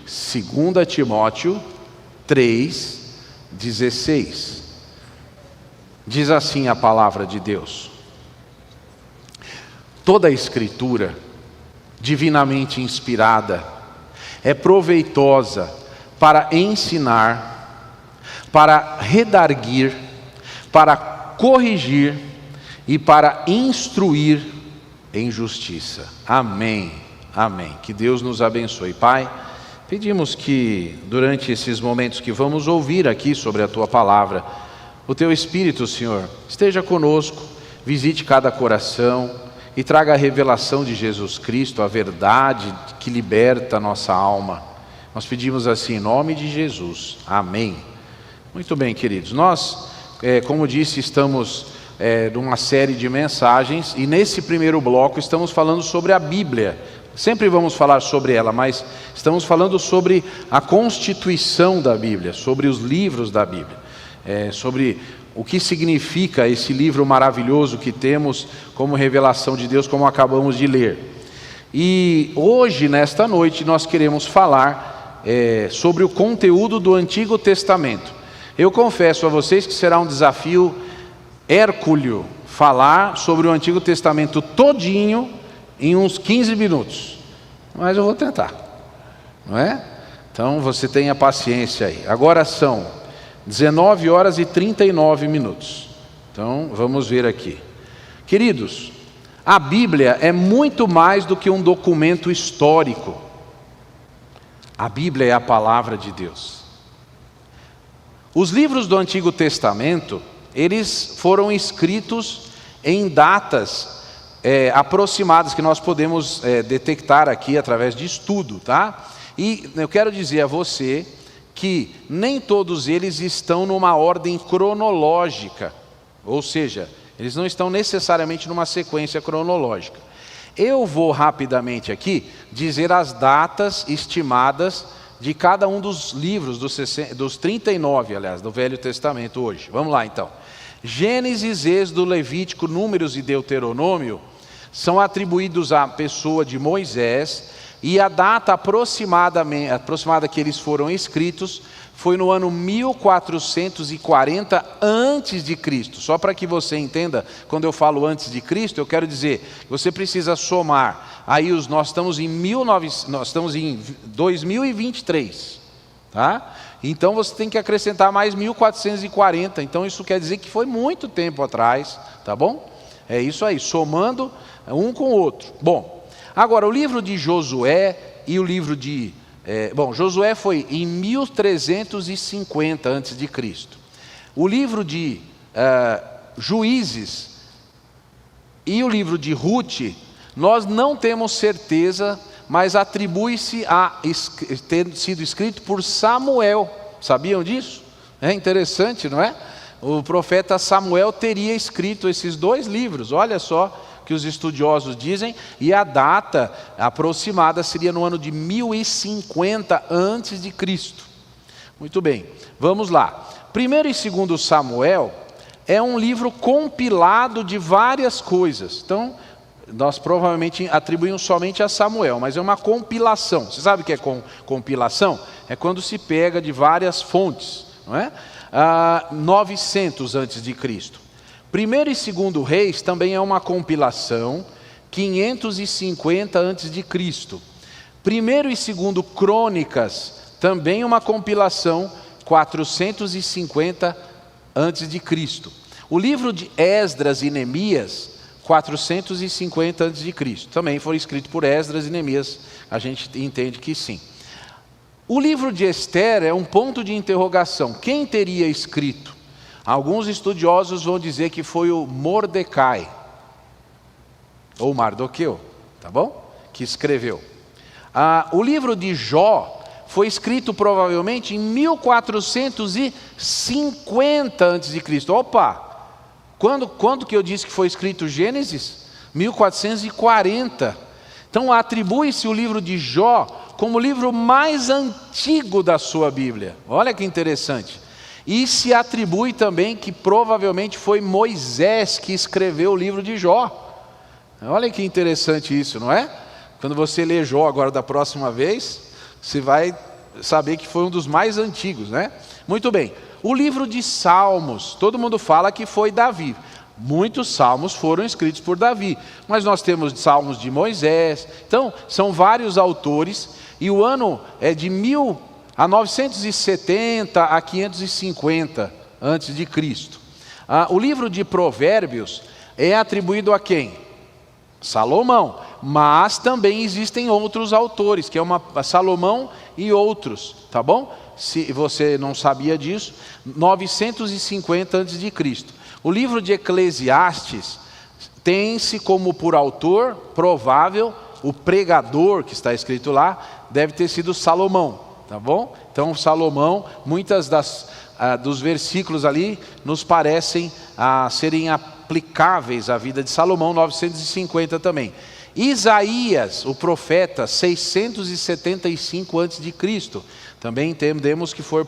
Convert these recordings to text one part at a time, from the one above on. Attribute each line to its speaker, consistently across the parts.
Speaker 1: 2 Timóteo 3,16. Diz assim a palavra de Deus: toda a Escritura, divinamente inspirada, é proveitosa para ensinar, para redarguir, para corrigir e para instruir em justiça. Amém, amém. Que Deus nos abençoe. Pai, pedimos que durante esses momentos que vamos ouvir aqui sobre a Tua palavra, o Teu Espírito, Senhor, esteja conosco, visite cada coração e traga a revelação de Jesus Cristo, a verdade que liberta a nossa alma. Nós pedimos assim em nome de Jesus. Amém. Muito bem, queridos. Nós, como disse, estamos numa série de mensagens e nesse primeiro bloco estamos falando sobre a Bíblia. Sempre vamos falar sobre ela, mas estamos falando sobre a constituição da Bíblia, sobre os livros da Bíblia. Sobre o que significa esse livro maravilhoso que temos como revelação de Deus, como acabamos de ler. E hoje, nesta noite, nós queremos falar sobre o conteúdo do Antigo Testamento. Eu confesso a vocês que será um desafio hercúleo falar sobre o Antigo Testamento todinho em uns 15 minutos, mas eu vou tentar, não é? Então você tenha paciência aí. Agora são 19 horas e 39 minutos. Então, vamos ver aqui. Queridos, a Bíblia é muito mais do que um documento histórico. A Bíblia é a palavra de Deus. Os livros do Antigo Testamento, eles foram escritos em datas aproximadas, que nós podemos detectar aqui através de estudo, tá? E eu quero dizer a você que nem todos eles estão numa ordem cronológica, ou seja, eles não estão necessariamente numa sequência cronológica. Eu vou rapidamente aqui dizer as datas estimadas de cada um dos livros, dos 39, aliás, do Velho Testamento hoje. Vamos lá então. Gênesis, Êxodo, Levítico, Números e Deuteronômio são atribuídos à pessoa de Moisés, e a data aproximada que eles foram escritos foi no ano 1440 a.C. Só para que você entenda, quando eu falo antes de Cristo, eu quero dizer que você precisa somar. Aí nós estamos em 2023, tá? Então você tem que acrescentar mais 1440. Então isso quer dizer que foi muito tempo atrás, tá bom? É isso aí, somando um com o outro. Bom, agora, o livro de Josué e o livro de... Josué foi em 1350 a.C. O livro de Juízes e o livro de Ruth, nós não temos certeza, mas atribui-se a ter sido escrito por Samuel. Sabiam disso? É interessante, não é? O profeta Samuel teria escrito esses dois livros, olha só que os estudiosos dizem, e a data aproximada seria no ano de 1050 a.C. Muito bem, vamos lá. 1º e 2º Samuel é um livro compilado de várias coisas. Então, nós provavelmente atribuímos somente a Samuel, mas é uma compilação. Você sabe o que é compilação? É quando se pega de várias fontes, não é? 900 a.C. 1º e 2º Reis também é uma compilação, 550 a.C. 1º e 2º Crônicas, também uma compilação, 450 a.C. O livro de Esdras e Neemias, 450 a.C. Também foi escrito por Esdras e Neemias, a gente entende que sim. O livro de Esther é um ponto de interrogação. Quem teria escrito? Alguns estudiosos vão dizer que foi o Mordecai, ou Mardoqueu, tá bom? Que escreveu. O livro de Jó foi escrito provavelmente em 1450 a.C. Opa! Quando que eu disse que foi escrito Gênesis? 1440. Então atribui-se o livro de Jó como o livro mais antigo da sua Bíblia. Olha que interessante. E se atribui também que provavelmente foi Moisés que escreveu o livro de Jó. Olha que interessante isso, não é? Quando você lê Jó agora da próxima vez, você vai saber que foi um dos mais antigos, né? Muito bem. O livro de Salmos, todo mundo fala que foi Davi. Muitos salmos foram escritos por Davi, mas nós temos salmos de Moisés. Então, são vários autores, e o ano é de 970 a 550 antes de Cristo. O livro de Provérbios é atribuído a quem? Salomão, mas também existem outros autores, que é Salomão e outros, tá bom? Se você não sabia disso, 950 antes de Cristo. O livro de Eclesiastes tem-se como por autor provável, o pregador que está escrito lá, deve ter sido Salomão, tá bom? Então Salomão, muitas dos versículos ali nos parecem serem aplicáveis à vida de Salomão, 950 também. Isaías, o profeta, 675 a.C., também entendemos que foi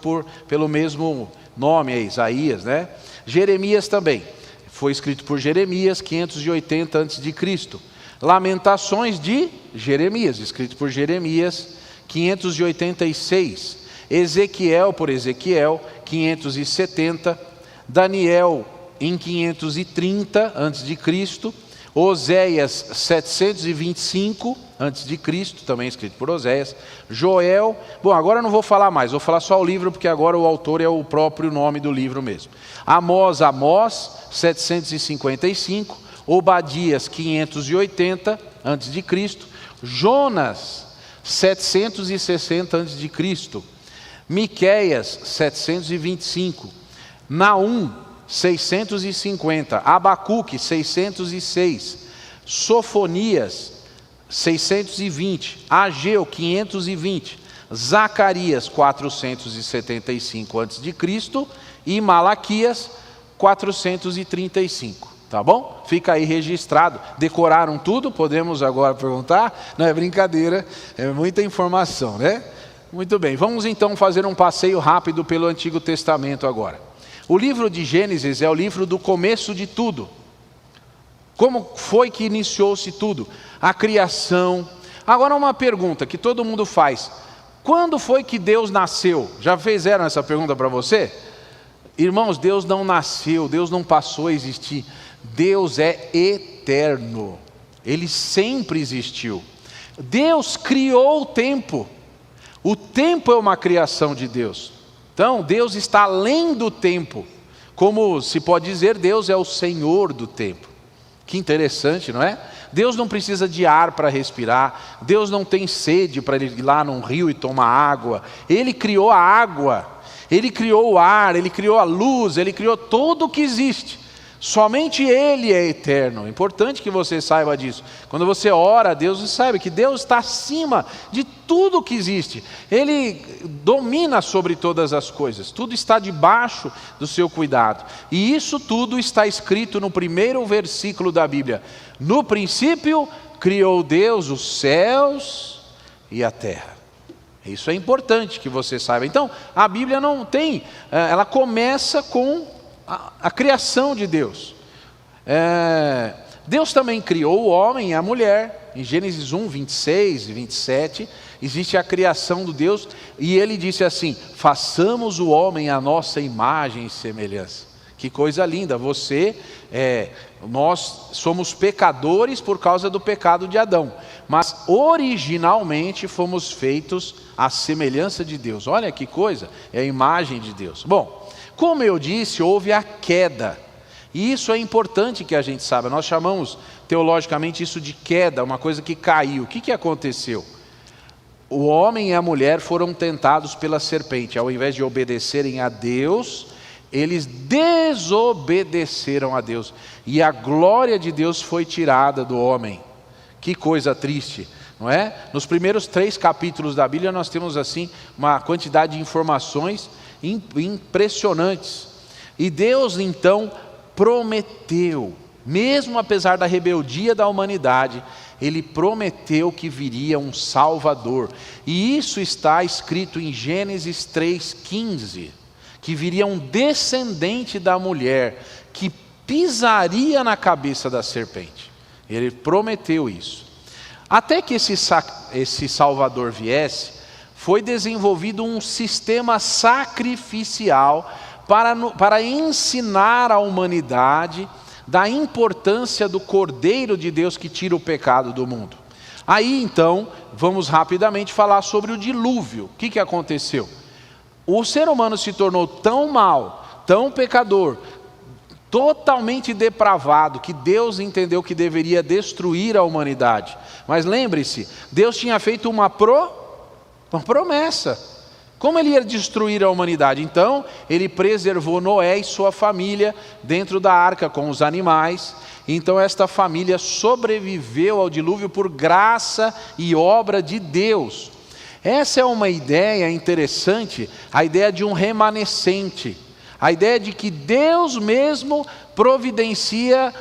Speaker 1: pelo mesmo nome, Isaías, né? Jeremias também, foi escrito por Jeremias, 580 a.C. Lamentações de Jeremias, escrito por Jeremias, 586. Ezequiel, por Ezequiel, 570. Daniel, em 530 a.C. Oséias, 725 a.C., também escrito por Oséias. Joel, bom, agora eu não vou falar mais, vou falar só o livro, porque agora o autor é o próprio nome do livro mesmo. Amós, 755. Obadias, 580 a.C. Jonas, 760 a.C. Miqueias, 725. Naum, 650, Abacuque, 606, Sofonias, 620, Ageu, 520, Zacarias, 475 a.C. e Malaquias, 435, tá bom? Fica aí registrado. Decoraram tudo? Podemos agora perguntar? Não é brincadeira, é muita informação, né? Muito bem, vamos então fazer um passeio rápido pelo Antigo Testamento agora. O livro de Gênesis é o livro do começo de tudo. Como foi que iniciou-se tudo? A criação. Agora uma pergunta que todo mundo faz. Quando foi que Deus nasceu? Já fizeram essa pergunta para você? Irmãos, Deus não nasceu, Deus não passou a existir. Deus é eterno. Ele sempre existiu. Deus criou o tempo. O tempo é uma criação de Deus. Então, Deus está além do tempo. Como se pode dizer, Deus é o Senhor do tempo. Que interessante, não é? Deus não precisa de ar para respirar. Deus não tem sede para ir lá num rio e tomar água. Ele criou a água. Ele criou o ar. Ele criou a luz. Ele criou tudo o que existe. Somente Ele é eterno. É importante que você saiba disso. Quando você ora a Deus, você sabe que Deus está acima de tudo que existe. Ele domina sobre todas as coisas. Tudo está debaixo do seu cuidado. E isso tudo está escrito no primeiro versículo da Bíblia. No princípio, criou Deus os céus e a terra. Isso é importante que você saiba. Então, a Bíblia não tem... Ela começa com a criação de Deus. Deus também criou o homem e a mulher. Em Gênesis 1, 26 e 27, existe a criação do Deus. E ele disse assim, façamos o homem à nossa imagem e semelhança. Que coisa linda, nós somos pecadores por causa do pecado de Adão. Mas originalmente fomos feitos à semelhança de Deus. Olha que coisa, é a imagem de Deus. Bom, como eu disse, houve a queda. E isso é importante que a gente saiba. Nós chamamos teologicamente isso de queda, uma coisa que caiu. O que aconteceu? O homem e a mulher foram tentados pela serpente. Ao invés de obedecerem a Deus, eles desobedeceram a Deus. E a glória de Deus foi tirada do homem. Que coisa triste, não é? Nos primeiros 3 capítulos da Bíblia nós temos assim uma quantidade de informações impressionantes. E Deus então prometeu, mesmo apesar da rebeldia da humanidade, Ele prometeu que viria um Salvador. E isso está escrito em Gênesis 3,15, que viria um descendente da mulher, que pisaria na cabeça da serpente. Ele prometeu isso. Até que esse Salvador viesse, foi desenvolvido um sistema sacrificial para ensinar a humanidade da importância do Cordeiro de Deus que tira o pecado do mundo. Aí então, vamos rapidamente falar sobre o dilúvio. O que aconteceu? O ser humano se tornou tão mau, tão pecador, totalmente depravado, que Deus entendeu que deveria destruir a humanidade. Mas lembre-se, Deus tinha feito uma promessa. Como ele ia destruir a humanidade? Então, ele preservou Noé e sua família dentro da arca com os animais. Então, esta família sobreviveu ao dilúvio por graça e obra de Deus. Essa é uma ideia interessante, a ideia de um remanescente. A ideia de que Deus mesmo providencia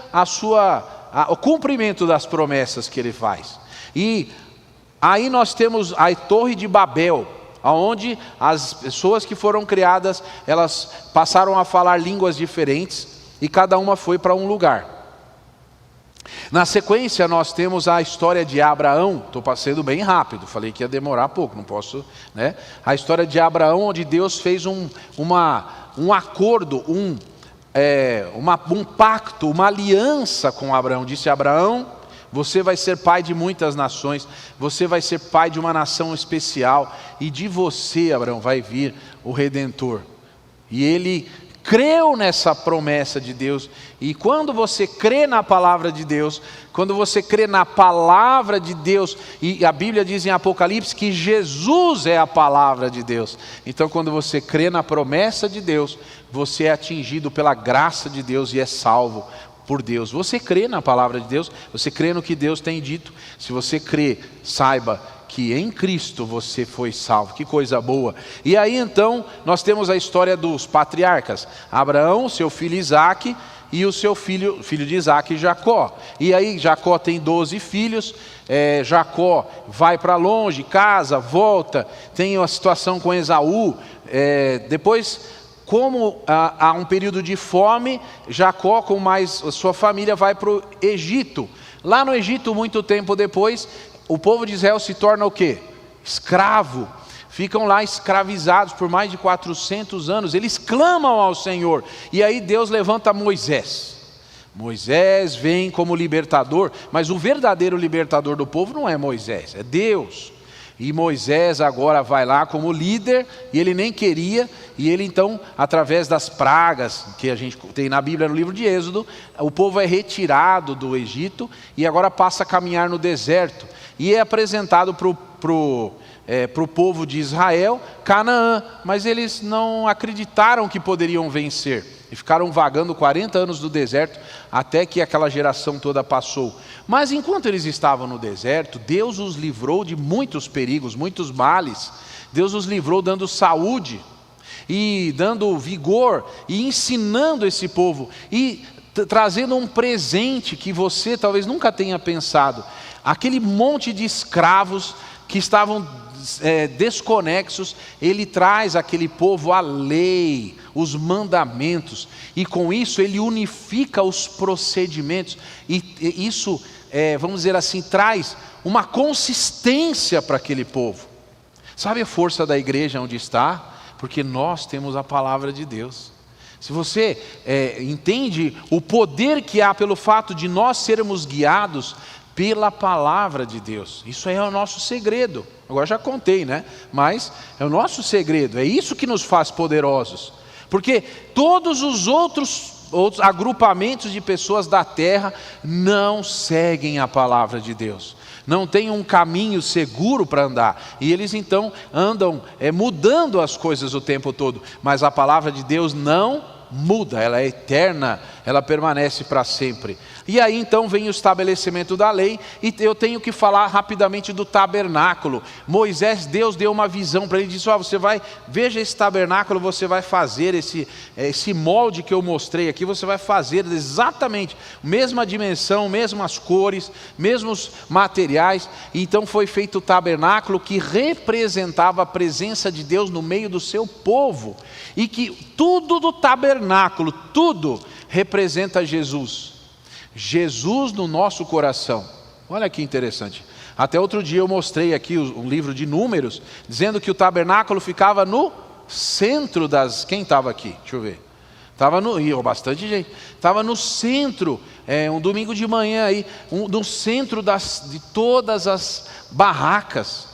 Speaker 1: o cumprimento das promessas que ele faz. E aí nós temos a Torre de Babel, onde as pessoas que foram criadas, elas passaram a falar línguas diferentes e cada uma foi para um lugar. Na sequência nós temos a história de Abraão. Estou passando bem rápido, falei que ia demorar pouco, não posso, né? A história de Abraão, onde Deus fez um acordo, um pacto, uma aliança com Abraão. Disse a Abraão: você vai ser pai de muitas nações, você vai ser pai de uma nação especial, e de você, Abraão, vai vir o Redentor. E ele creu nessa promessa de Deus. E quando você crê na palavra de Deus, quando você crê na palavra de Deus, e a Bíblia diz em Apocalipse que Jesus é a palavra de Deus. Então quando você crê na promessa de Deus, você é atingido pela graça de Deus e é salvo por Deus. Você crê na palavra de Deus, você crê no que Deus tem dito. Se você crê, saiba que em Cristo você foi salvo. Que coisa boa. E aí então nós temos a história dos patriarcas: Abraão, seu filho Isaque, e o seu filho de Isaque, Jacó. E aí Jacó tem 12 filhos. Jacó vai para longe, casa, volta. Tem a situação com Esaú. Depois, como há um período de fome, Jacó com mais a sua família vai para o Egito. Lá no Egito, muito tempo depois, o povo de Israel se torna o quê? Escravo. Ficam lá escravizados por mais de 400 anos. Eles clamam ao Senhor. E aí Deus levanta Moisés. Moisés vem como libertador, mas o verdadeiro libertador do povo não é Moisés, é Deus. E Moisés agora vai lá como líder, e ele nem queria, e ele então, através das pragas que a gente tem na Bíblia, no livro de Êxodo, o povo é retirado do Egito e agora passa a caminhar no deserto. E é apresentado para o povo de Israel Canaã, mas eles não acreditaram que poderiam vencer. E ficaram vagando 40 anos no deserto, até que aquela geração toda passou. Mas enquanto eles estavam no deserto, Deus os livrou de muitos perigos, muitos males. Deus os livrou dando saúde, e dando vigor, e ensinando esse povo, e trazendo um presente que você talvez nunca tenha pensado. Aquele monte de escravos que estavam desconexos, ele traz àquele povo a lei, os mandamentos, e com isso ele unifica os procedimentos, e isso, vamos dizer assim, traz uma consistência para aquele povo. Sabe a força da igreja onde está? Porque nós temos a palavra de Deus. Se você entende o poder que há pelo fato de nós sermos guiados pela palavra de Deus, isso aí é o nosso segredo. Agora já contei, né? Mas é o nosso segredo, é isso que nos faz poderosos. Porque todos os outros agrupamentos de pessoas da terra não seguem a palavra de Deus, não tem um caminho seguro para andar, e eles então andam mudando as coisas o tempo todo, mas a palavra de Deus não muda, ela é eterna, ela permanece para sempre. E aí então vem o estabelecimento da lei, e eu tenho que falar rapidamente do tabernáculo. Moisés, Deus deu uma visão para ele, disse: veja esse tabernáculo, você vai fazer esse molde que eu mostrei aqui, você vai fazer exatamente mesma dimensão, mesmas cores, mesmos materiais. Então foi feito o tabernáculo, que representava a presença de Deus no meio do seu povo, e que tudo do tabernáculo, tudo representa Jesus. Jesus no nosso coração. Olha que interessante. Até outro dia eu mostrei aqui um livro de Números, dizendo que o tabernáculo ficava no centro das... Quem estava aqui? Deixa eu ver. Estava no... bastante gente. Estava no centro, um domingo de manhã aí, no centro de todas as barracas.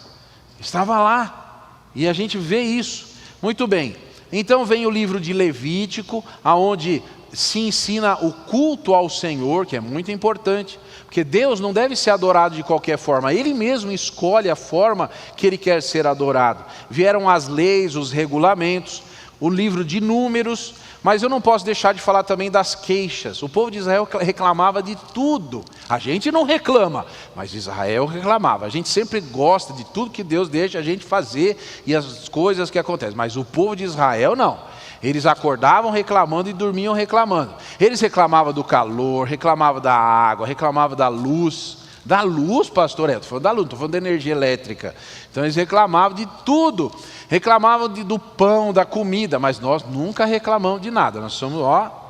Speaker 1: Estava lá. E a gente vê isso. Muito bem. Então vem o livro de Levítico, aonde se ensina o culto ao Senhor, que é muito importante, porque Deus não deve ser adorado de qualquer forma, Ele mesmo escolhe a forma que Ele quer ser adorado. Vieram as leis, os regulamentos, o livro de Números, mas eu não posso deixar de falar também das queixas. O povo de Israel reclamava de tudo. A gente não reclama, mas Israel reclamava. A gente sempre gosta de tudo que Deus deixa a gente fazer e as coisas que acontecem, mas o povo de Israel não. Eles acordavam reclamando e dormiam reclamando. Eles reclamavam do calor, reclamavam da água, reclamavam da luz. Da luz, pastor, estou falando da luz, não estou falando da energia elétrica. Então eles reclamavam de tudo. Reclamavam do pão, da comida, mas nós nunca reclamamos de nada. Nós somos,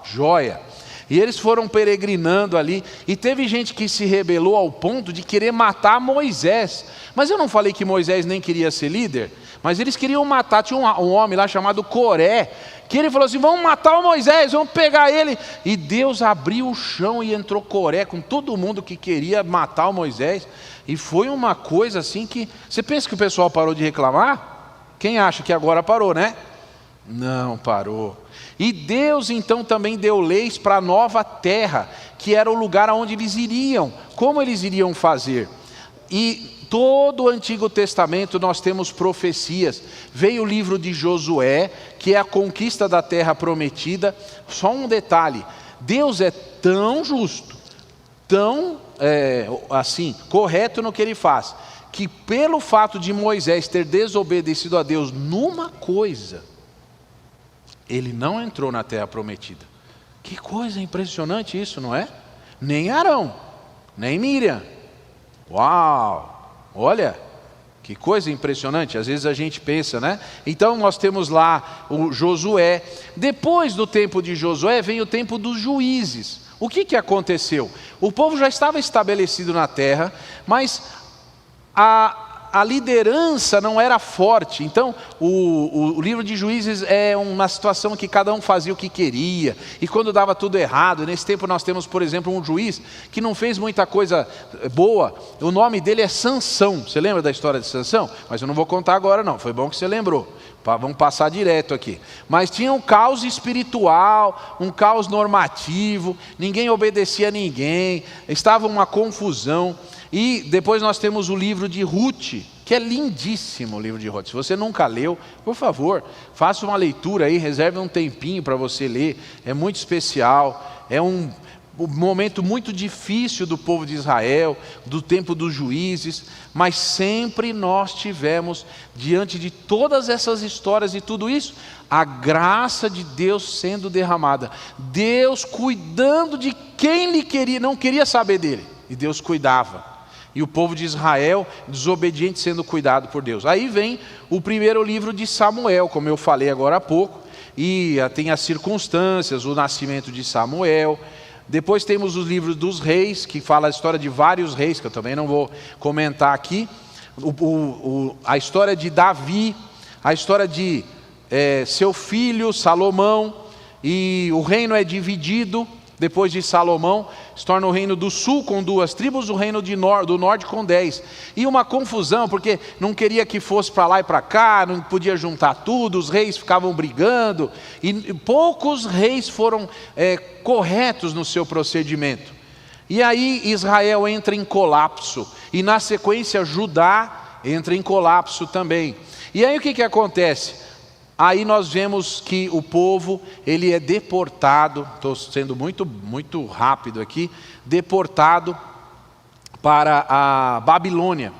Speaker 1: joia. E eles foram peregrinando ali, e teve gente que se rebelou ao ponto de querer matar Moisés. Mas eu não falei que Moisés nem queria ser líder? Mas eles queriam matar, tinha um homem lá chamado Coré, que ele falou assim, vamos matar o Moisés, vamos pegar ele. E Deus abriu o chão e entrou Coré com todo mundo que queria matar o Moisés. E foi uma coisa assim que... Você pensa que o pessoal parou de reclamar? Quem acha que agora parou, né? Não parou. E Deus então também deu leis para a nova terra, que era o lugar onde eles iriam. Como eles iriam fazer? E todo o Antigo Testamento nós temos profecias. Veio o livro de Josué, que é a conquista da terra prometida. Só um detalhe, Deus é tão justo, tão correto no que Ele faz, que pelo fato de Moisés ter desobedecido a Deus numa coisa, ele não entrou na terra prometida. Que coisa impressionante isso, não é? Nem Arão, nem Miriam. Uau! Olha, que coisa impressionante. Às vezes a gente pensa, né? Então nós temos lá o Josué. Depois do tempo de Josué vem o tempo dos juízes. O que aconteceu? O povo já estava estabelecido na terra, mas a liderança não era forte. Então o livro de Juízes é uma situação que cada um fazia o que queria, e quando dava tudo errado. Nesse tempo nós temos, por exemplo, um juiz que não fez muita coisa boa. O nome dele é Sansão. Você lembra da história de Sansão? Mas eu não vou contar agora não, foi bom que você lembrou. Vamos passar direto aqui. Mas tinha um caos espiritual, um caos normativo, ninguém obedecia a ninguém, estava uma confusão. E depois nós temos o livro de Ruth, que é lindíssimo o livro de Ruth. Se você nunca leu, por favor, faça uma leitura aí, reserve um tempinho para você ler. É muito especial, é um momento muito difícil do povo de Israel, do tempo dos juízes, mas sempre nós tivemos, diante de todas essas histórias e tudo isso, a graça de Deus sendo derramada. Deus cuidando de quem não queria saber dele, e Deus cuidava. E o povo de Israel desobediente sendo cuidado por Deus. Aí vem o primeiro livro de Samuel, como eu falei agora há pouco, e tem as circunstâncias, o nascimento de Samuel. Depois temos os livros dos reis, que fala a história de vários reis, que eu também não vou comentar aqui. A história de Davi, a história de seu filho Salomão, e o reino é dividido. Depois de Salomão, se torna o reino do sul com 2 tribos, o reino do norte com 10. E uma confusão, porque não queria que fosse para lá e para cá, não podia juntar tudo, os reis ficavam brigando, e poucos reis foram corretos no seu procedimento. E aí Israel entra em colapso, e na sequência Judá entra em colapso também. E aí o que acontece? Aí nós vemos que o povo, ele é deportado, estou sendo muito rápido aqui, deportado para a Babilônia.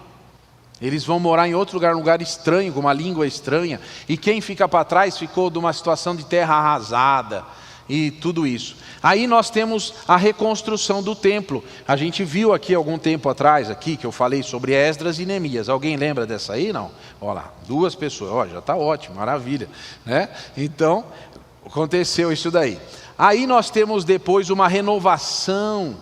Speaker 1: Eles vão morar em outro lugar, um lugar estranho, com uma língua estranha, e quem fica para trás ficou de uma situação de terra arrasada, e tudo isso. Aí nós temos a reconstrução do templo. A gente viu aqui algum tempo atrás, aqui, que eu falei sobre Esdras e Neemias. Alguém lembra dessa aí? Não? Olha lá, 2 pessoas. Olha, já está ótimo, maravilha, né? Então, aconteceu isso daí. Aí nós temos depois uma renovação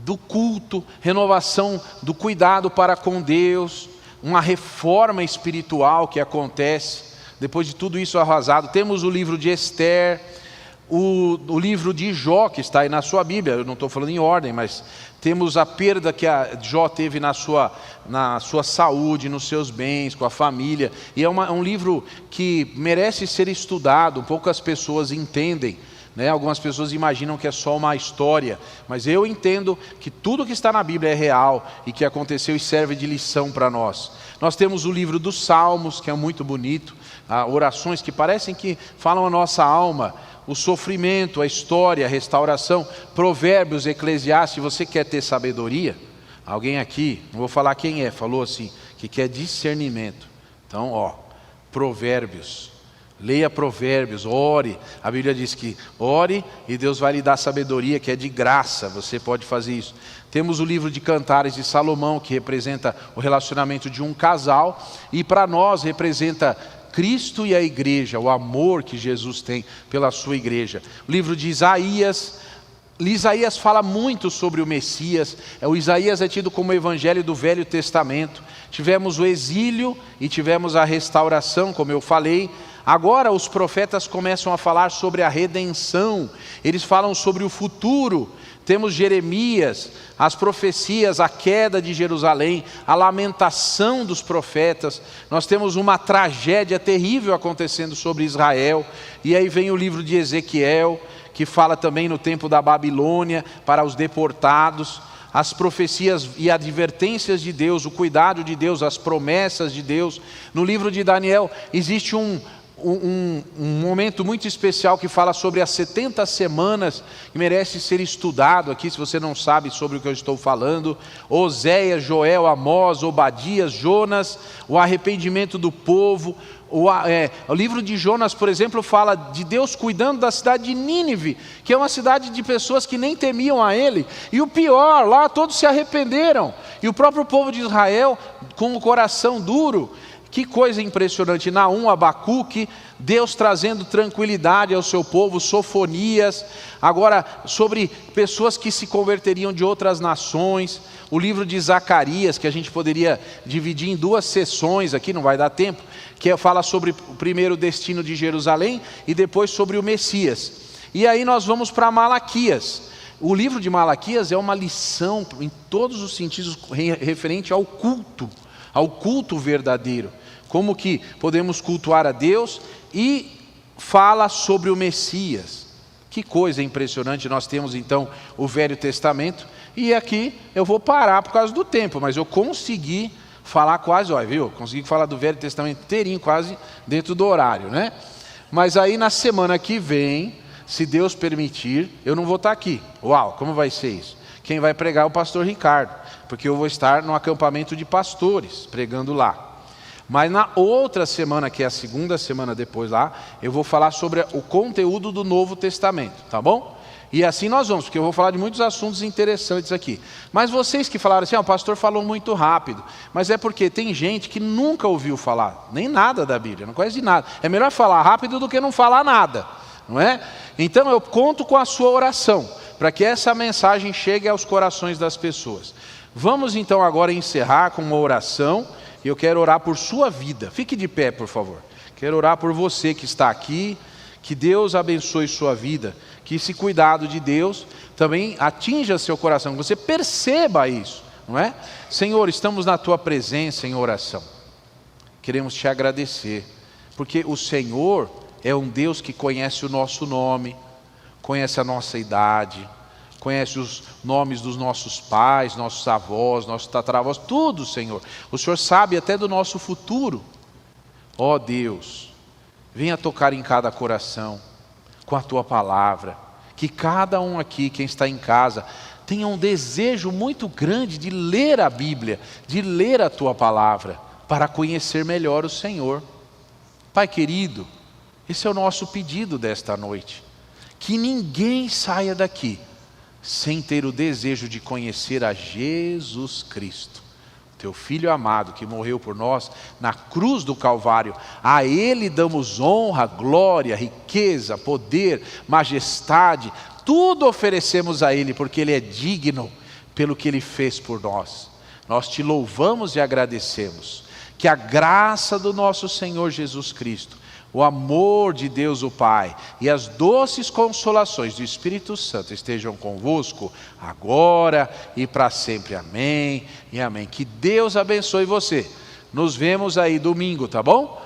Speaker 1: do culto, renovação do cuidado para com Deus, uma reforma espiritual que acontece depois de tudo isso arrasado. Temos o livro de Esther, o livro de Jó, que está aí na sua Bíblia. Eu não estou falando em ordem, mas temos a perda que a Jó teve na sua saúde, nos seus bens, com a família. E é um livro que merece ser estudado. Poucas pessoas entendem, né? Algumas pessoas imaginam que é só uma história, mas eu entendo que tudo que está na Bíblia é real e que aconteceu e serve de lição para nós. Nós temos o livro dos Salmos, que é muito bonito, orações que parecem que falam a nossa alma, o sofrimento, a história, a restauração. Provérbios, Eclesiastes. Se você quer ter sabedoria, alguém aqui, não vou falar quem é, falou assim, que quer discernimento. Então, Provérbios, leia Provérbios, ore. A Bíblia diz que ore e Deus vai lhe dar sabedoria, que é de graça, você pode fazer isso. Temos o livro de Cantares de Salomão, que representa o relacionamento de um casal, e para nós representa Cristo e a igreja, o amor que Jesus tem pela sua igreja. O livro de Isaías fala muito sobre o Messias. O Isaías é tido como o evangelho do Velho Testamento. Tivemos o exílio e tivemos a restauração, como eu falei. Agora os profetas começam a falar sobre a redenção, eles falam sobre o futuro. Temos Jeremias, as profecias, a queda de Jerusalém, a lamentação dos profetas. Nós temos uma tragédia terrível acontecendo sobre Israel. E aí vem o livro de Ezequiel, que fala também no tempo da Babilônia, para os deportados. As profecias e advertências de Deus, o cuidado de Deus, as promessas de Deus. No livro de Daniel existe um momento muito especial que fala sobre as 70 semanas, que merece ser estudado aqui, se você não sabe sobre o que eu estou falando. Oséias, Joel, Amós, Obadias, Jonas, o arrependimento do povo. O livro de Jonas, por exemplo, fala de Deus cuidando da cidade de Nínive, que é uma cidade de pessoas que nem temiam a Ele. E o pior, lá todos se arrependeram. E o próprio povo de Israel, com o coração duro. Que coisa impressionante. Naum, Abacuque, Deus trazendo tranquilidade ao seu povo. Sofonias, agora sobre pessoas que se converteriam de outras nações. O livro de Zacarias, que a gente poderia dividir em 2 sessões aqui, não vai dar tempo, que fala sobre o primeiro destino de Jerusalém e depois sobre o Messias. E aí nós vamos para Malaquias. O livro de Malaquias é uma lição em todos os sentidos referente ao culto verdadeiro. Como que podemos cultuar a Deus, e fala sobre o Messias. Que coisa impressionante. Nós temos então o Velho Testamento, e aqui eu vou parar por causa do tempo, mas eu consegui falar quase, consegui falar do Velho Testamento inteirinho, quase dentro do horário, né? Mas aí na semana que vem, se Deus permitir, eu não vou estar aqui. Uau, como vai ser isso? Quem vai pregar é o pastor Ricardo, porque eu vou estar no acampamento de pastores, pregando lá. Mas na outra semana, que é a segunda semana depois lá, eu vou falar sobre o conteúdo do Novo Testamento, tá bom? E assim nós vamos, porque eu vou falar de muitos assuntos interessantes aqui. Mas vocês que falaram assim, o pastor falou muito rápido, mas é porque tem gente que nunca ouviu falar, nem nada da Bíblia, não conhece de nada. É melhor falar rápido do que não falar nada, não é? Então eu conto com a sua oração, para que essa mensagem chegue aos corações das pessoas. Vamos então agora encerrar com uma oração. E eu quero orar por sua vida. Fique de pé, por favor. Quero orar por você que está aqui. Que Deus abençoe sua vida. Que esse cuidado de Deus também atinja seu coração. Que você perceba isso, não é? Senhor, estamos na tua presença em oração. Queremos te agradecer. Porque o Senhor é um Deus que conhece o nosso nome, conhece a nossa idade, conhece os nomes dos nossos pais, nossos avós, nossos tataravós, tudo, Senhor. O Senhor sabe até do nosso futuro. Ó Deus, venha tocar em cada coração com a tua palavra. Que cada um aqui, quem está em casa, tenha um desejo muito grande de ler a Bíblia, de ler a tua palavra, para conhecer melhor o Senhor. Pai querido, esse é o nosso pedido desta noite. Que ninguém saia daqui sem ter o desejo de conhecer a Jesus Cristo, teu Filho amado, que morreu por nós na cruz do Calvário. A Ele damos honra, glória, riqueza, poder, majestade, tudo oferecemos a Ele, porque Ele é digno. pelo que Ele fez por nós. Nós te louvamos e agradecemos. Que a graça do nosso Senhor Jesus Cristo, o amor de Deus o Pai e as doces consolações do Espírito Santo estejam convosco, agora e para sempre. Amém e amém. Que Deus abençoe você. Nos vemos aí domingo, tá bom?